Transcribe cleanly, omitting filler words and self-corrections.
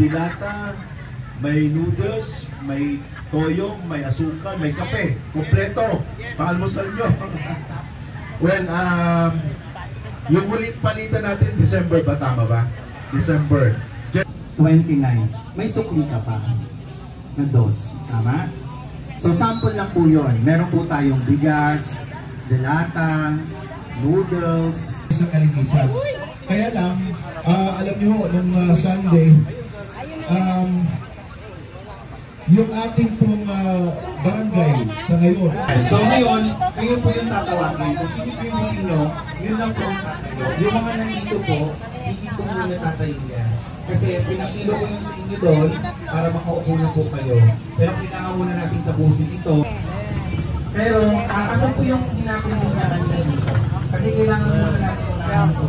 dilata, may noodles, may toyo, may asukal, may kape. Kompleto. Pang-almusal nyo. Well, yung huling palitan natin, December ba? Tama ba? December. 29. May sukli ka pa na dos. Tama? So, sample lang po yun. Meron po tayong bigas, delata, noodles. Sa kalinisan. Kaya lang, alam nyo, nung Sunday, yung ating pong barangay sa ngayon. So ngayon, kayo po yung tatawagin. Kung sino po yung hindi nyo, yun lang po ang tatayo. Yung mga nandito po, hindi po muna natatayo yan. Kasi pinakilo ko yung sa inyo doon para makaupo na po kayo. Pero kailangan muna natin tapusin ito. Pero, asan po yung hinapin muna kanina dito? Kasi kailangan muna natin unahin ito.